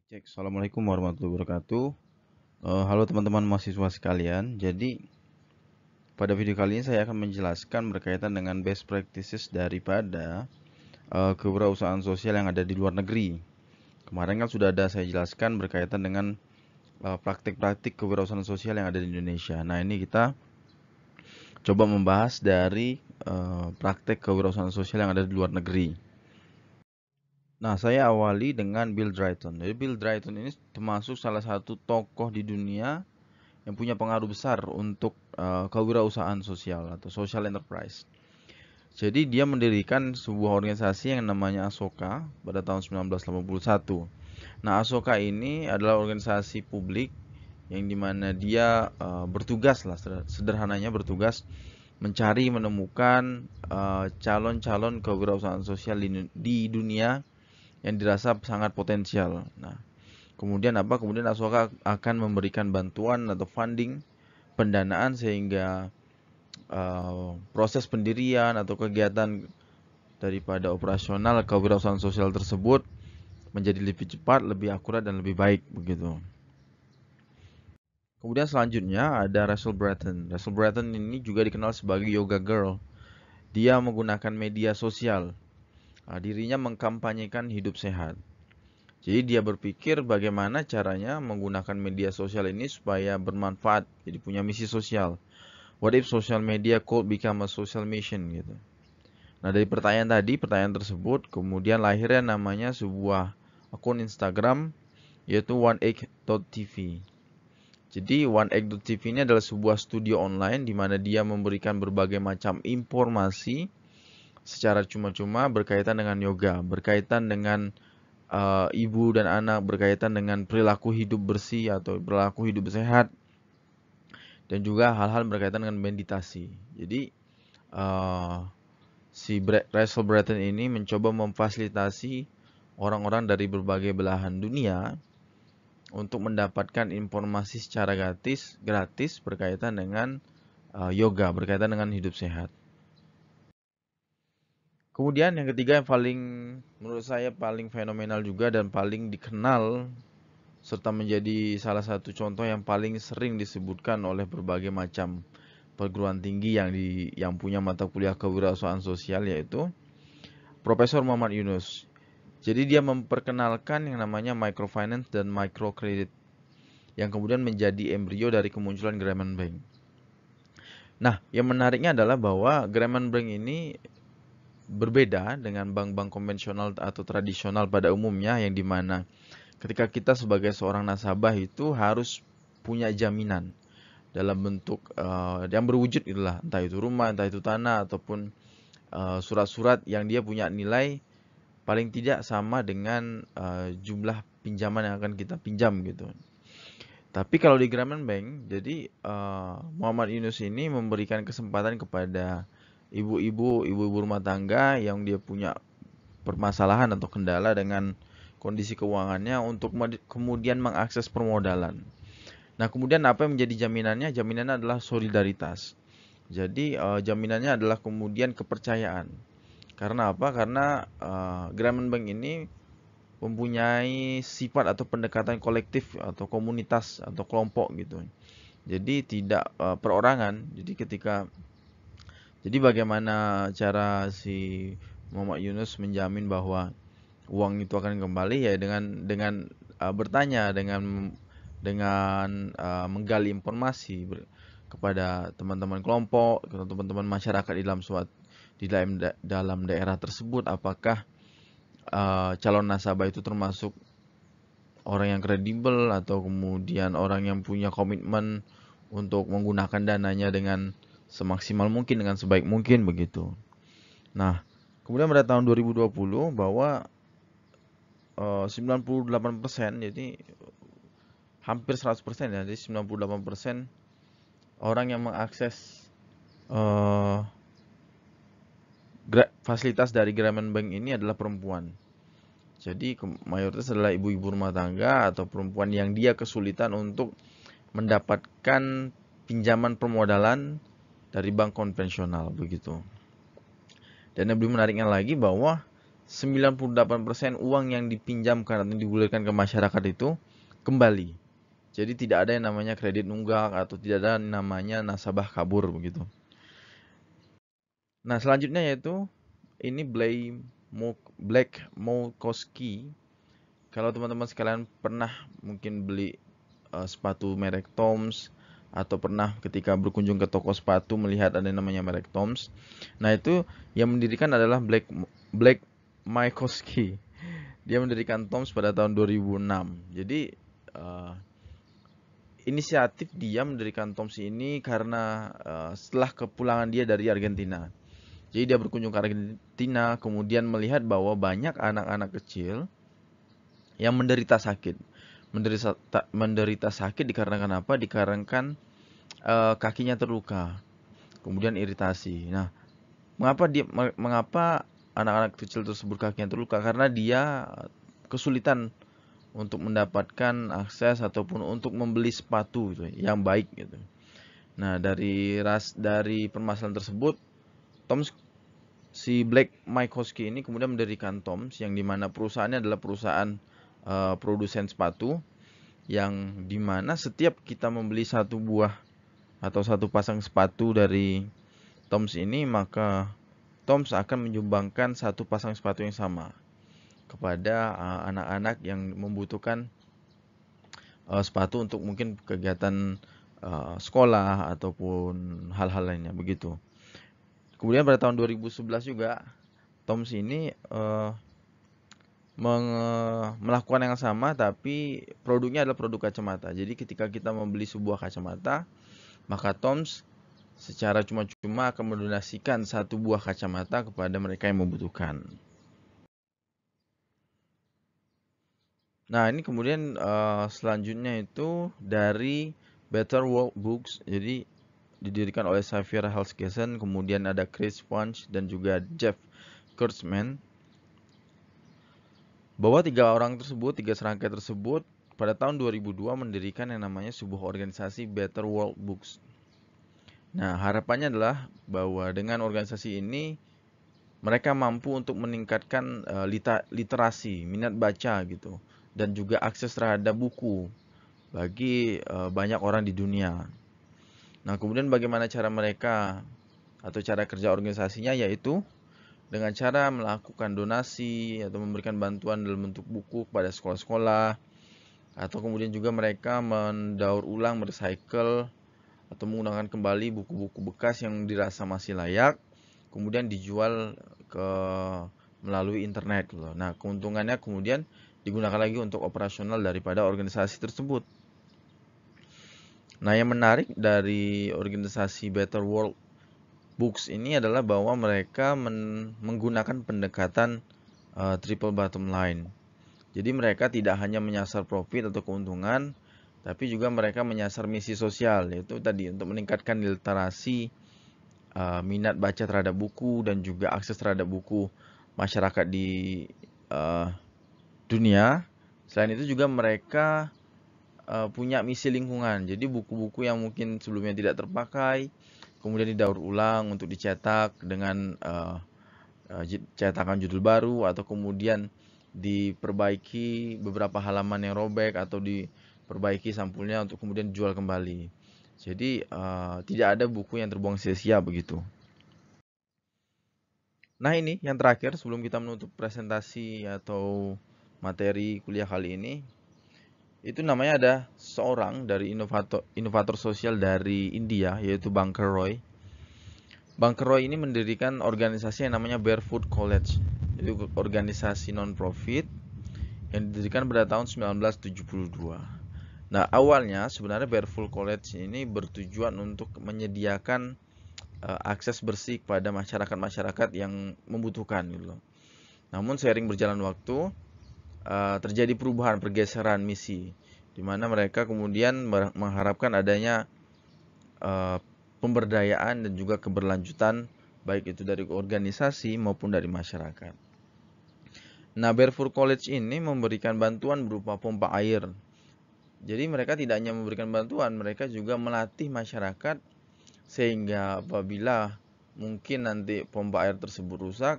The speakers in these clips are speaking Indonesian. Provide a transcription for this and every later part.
Cek, Assalamualaikum warahmatullahi wabarakatuh. Halo teman-teman mahasiswa sekalian. Jadi pada video kali ini saya akan menjelaskan berkaitan dengan best practices daripada kewirausahaan sosial yang ada di luar negeri. Kemarin kan sudah ada saya jelaskan berkaitan dengan praktik-praktik kewirausahaan sosial yang ada di Indonesia. Nah, ini kita coba membahas dari praktek kewirausahaan sosial yang ada di luar negeri. Nah, saya awali dengan Bill Drayton. Jadi Bill Drayton ini termasuk salah satu tokoh di dunia yang punya pengaruh besar untuk kewirausahaan sosial atau social enterprise. Jadi dia mendirikan sebuah organisasi yang namanya Asoka pada tahun 1981. Nah, Asoka ini adalah organisasi publik yang dimana dia bertugas lah, sederhananya bertugas mencari menemukan calon-calon kewirausahaan sosial di dunia yang dirasa sangat potensial. Nah, kemudian apa? Kemudian Asoka akan memberikan bantuan atau funding, pendanaan sehingga proses pendirian atau kegiatan daripada operasional kewirausahaan sosial tersebut menjadi lebih cepat, lebih akurat dan lebih baik begitu. Kemudian selanjutnya ada Rachel Breton. Rachel Breton ini juga dikenal sebagai yoga girl. Dia menggunakan media sosial. Dirinya mengkampanyekan hidup sehat. Jadi dia berpikir bagaimana caranya menggunakan media sosial ini supaya bermanfaat, jadi punya misi sosial. What if social media could become a social mission gitu. Nah, dari pertanyaan tersebut, kemudian lahirnya namanya sebuah akun Instagram yaitu oneegg.tv. Jadi oneegg.tv ini adalah sebuah studio online di mana dia memberikan berbagai macam informasi secara cuma-cuma berkaitan dengan yoga, berkaitan dengan ibu dan anak, berkaitan dengan perilaku hidup bersih atau perilaku hidup sehat, dan juga hal-hal berkaitan dengan meditasi. Jadi si Rachel Breton ini mencoba memfasilitasi orang-orang dari berbagai belahan dunia untuk mendapatkan informasi secara gratis berkaitan dengan yoga, berkaitan dengan hidup sehat. Kemudian yang ketiga yang paling menurut saya paling fenomenal juga dan paling dikenal serta menjadi salah satu contoh yang paling sering disebutkan oleh berbagai macam perguruan tinggi yang punya mata kuliah kewirausahaan sosial yaitu Profesor Muhammad Yunus. Jadi dia memperkenalkan yang namanya microfinance dan microcredit yang kemudian menjadi embrio dari kemunculan Grameen Bank. Nah, yang menariknya adalah bahwa Grameen Bank ini berbeda dengan bank-bank konvensional atau tradisional pada umumnya yang dimana ketika kita sebagai seorang nasabah itu harus punya jaminan dalam bentuk yang berwujud itulah entah itu rumah, entah itu tanah ataupun surat-surat yang dia punya nilai paling tidak sama dengan jumlah pinjaman yang akan kita pinjam gitu. Tapi kalau di Grameen Bank, jadi Muhammad Yunus ini memberikan kesempatan kepada ibu-ibu rumah tangga yang dia punya permasalahan atau kendala dengan kondisi keuangannya untuk kemudian mengakses permodalan. Nah, kemudian apa yang menjadi jaminannya? Jaminannya adalah solidaritas. Jadi jaminannya adalah kemudian kepercayaan. Karena apa? Karena Grameen Bank ini mempunyai sifat atau pendekatan kolektif atau komunitas atau kelompok gitu. Jadi tidak perorangan. Jadi bagaimana cara si Muhammad Yunus menjamin bahwa uang itu akan kembali ya dengan bertanya dengan menggali informasi kepada teman-teman kelompok, atau teman-teman masyarakat di dalam daerah tersebut apakah calon nasabah itu termasuk orang yang kredibel atau kemudian orang yang punya komitmen untuk menggunakan dananya dengan semaksimal mungkin dengan sebaik mungkin begitu. Nah, kemudian pada tahun 2020 bahwa 98% jadi hampir 100% ya, jadi 98% orang yang mengakses uh, fasilitas dari Grameen Bank ini adalah perempuan. Jadi mayoritas adalah ibu-ibu rumah tangga atau perempuan yang dia kesulitan untuk mendapatkan pinjaman permodalan dari bank konvensional begitu. Dan yang lebih menariknya lagi bahwa 98% uang yang dipinjamkan atau digulirkan ke masyarakat itu kembali. Jadi tidak ada yang namanya kredit nunggak atau tidak ada yang namanya nasabah kabur begitu. Nah, selanjutnya yaitu ini Black Mokowski. Kalau teman-teman sekalian pernah mungkin beli sepatu merek Toms atau pernah ketika berkunjung ke toko sepatu melihat ada yang namanya merek Toms. Nah, itu yang mendirikan adalah Black Mykowski. Dia mendirikan Toms pada tahun 2006. Jadi inisiatif dia mendirikan Toms ini karena setelah kepulangan dia dari Argentina. Jadi dia berkunjung ke Argentina, kemudian melihat bahwa banyak anak-anak kecil yang menderita sakit. Menderita sakit dikarenakan apa? Dikarenakan kakinya terluka, kemudian iritasi. Nah, mengapa anak-anak kecil tersebut kakinya terluka? Karena dia kesulitan untuk mendapatkan akses ataupun untuk membeli sepatu gitu, yang baik gitu. Nah, dari permasalahan tersebut, si Black Mykowski ini kemudian mendirikan Toms, yang dimana perusahaannya adalah perusahaan produsen sepatu, yang dimana setiap kita membeli satu buah atau satu pasang sepatu dari Toms ini, maka Toms akan menyumbangkan satu pasang sepatu yang sama kepada anak-anak yang membutuhkan sepatu untuk mungkin kegiatan sekolah ataupun hal-hal lainnya begitu. Kemudian pada tahun 2011 juga Toms ini melakukan yang sama, tapi produknya adalah produk kacamata. Jadi ketika kita membeli sebuah kacamata, maka Toms secara cuma-cuma akan mendonasikan satu buah kacamata kepada mereka yang membutuhkan. Nah, ini kemudian selanjutnya itu dari Better World Books. Jadi didirikan oleh Xavier Halsgessen, kemudian ada Chris Punch dan juga Jeff Kurtzman. Bahwa tiga serangkai tersebut pada tahun 2002 mendirikan yang namanya sebuah organisasi Better World Books. Nah, harapannya adalah bahwa dengan organisasi ini mereka mampu untuk meningkatkan literasi, minat baca gitu, dan juga akses terhadap buku bagi banyak orang di dunia. Nah, kemudian bagaimana cara mereka atau cara kerja organisasinya, yaitu dengan cara melakukan donasi atau memberikan bantuan dalam bentuk buku kepada sekolah-sekolah, atau kemudian juga mereka mendaur ulang, merecycle atau menggunakan kembali buku-buku bekas yang dirasa masih layak, kemudian dijual melalui internet. Nah, keuntungannya kemudian digunakan lagi untuk operasional daripada organisasi tersebut. Nah, yang menarik dari organisasi Better World Books ini adalah bahwa mereka menggunakan pendekatan triple bottom line. Jadi mereka tidak hanya menyasar profit atau keuntungan, tapi juga mereka menyasar misi sosial, yaitu tadi untuk meningkatkan literasi, minat baca terhadap buku, dan juga akses terhadap buku masyarakat di dunia. Selain itu juga mereka punya misi lingkungan. Jadi buku-buku yang mungkin sebelumnya tidak terpakai, kemudian didaur ulang untuk dicetak dengan cetakan judul baru, atau kemudian diperbaiki beberapa halaman yang robek atau diperbaiki sampulnya untuk kemudian dijual kembali. Jadi tidak ada buku yang terbuang sia-sia begitu. Nah, ini yang terakhir sebelum kita menutup presentasi atau materi kuliah kali ini. Itu namanya ada seorang dari inovator sosial dari India, yaitu Banker Roy. Banker Roy ini mendirikan organisasi yang namanya Barefoot College. Itu organisasi non-profit yang didirikan pada tahun 1972. Nah, awalnya sebenarnya Barefoot College ini bertujuan untuk menyediakan akses bersih kepada masyarakat-masyarakat yang membutuhkan gitu. Namun seiring berjalan waktu terjadi perubahan, pergeseran misi, di mana mereka kemudian mengharapkan adanya pemberdayaan dan juga keberlanjutan, baik itu dari organisasi maupun dari masyarakat. Nah, Barefoot College ini memberikan bantuan berupa pompa air. Jadi mereka tidak hanya memberikan bantuan, mereka juga melatih masyarakat sehingga apabila mungkin nanti pompa air tersebut rusak,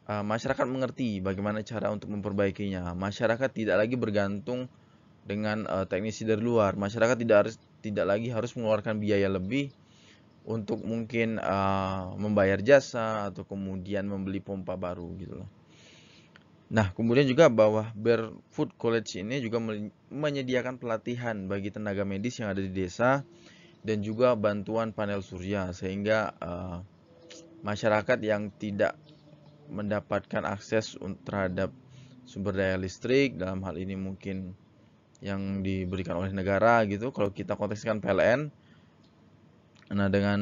masyarakat mengerti bagaimana cara untuk memperbaikinya. Masyarakat tidak lagi bergantung dengan teknisi dari luar. Masyarakat tidak lagi harus mengeluarkan biaya lebih untuk mungkin membayar jasa atau kemudian membeli pompa baru gitu loh. Nah, kemudian juga bahwa Barefoot College ini juga menyediakan pelatihan bagi tenaga medis yang ada di desa dan juga bantuan panel surya sehingga masyarakat yang tidak mendapatkan akses terhadap sumber daya listrik, dalam hal ini mungkin yang diberikan oleh negara gitu, kalau kita kontekskan PLN. Nah, dengan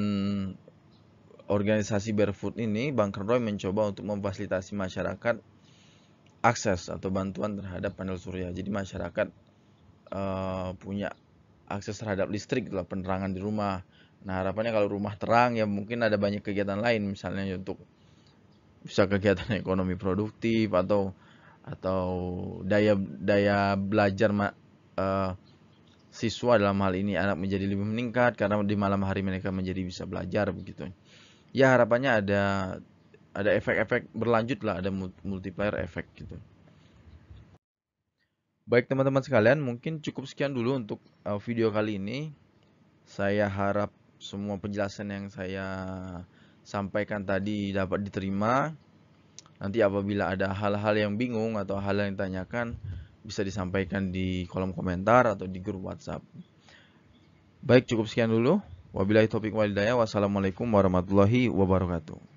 organisasi Barefoot ini, Bang Roy mencoba untuk memfasilitasi masyarakat akses atau bantuan terhadap panel surya. Jadi masyarakat punya akses terhadap listrik, lah, penerangan di rumah. Nah, harapannya kalau rumah terang ya mungkin ada banyak kegiatan lain, misalnya untuk bisa kegiatan ekonomi produktif atau daya daya belajar siswa, dalam hal ini anak, menjadi lebih meningkat karena di malam hari mereka menjadi bisa belajar begitu. Ya harapannya ada efek-efek berlanjut lah, ada multiplier efek gitu. Baik teman-teman sekalian, mungkin cukup sekian dulu untuk video kali ini. Saya harap semua penjelasan yang saya sampaikan tadi dapat diterima. Nanti apabila ada hal-hal yang bingung atau hal yang ditanyakan, bisa disampaikan di kolom komentar atau di grup WhatsApp. Baik, cukup sekian dulu. Wabillahi taufiq wal hidayah. Wassalamualaikum warahmatullahi wabarakatuh.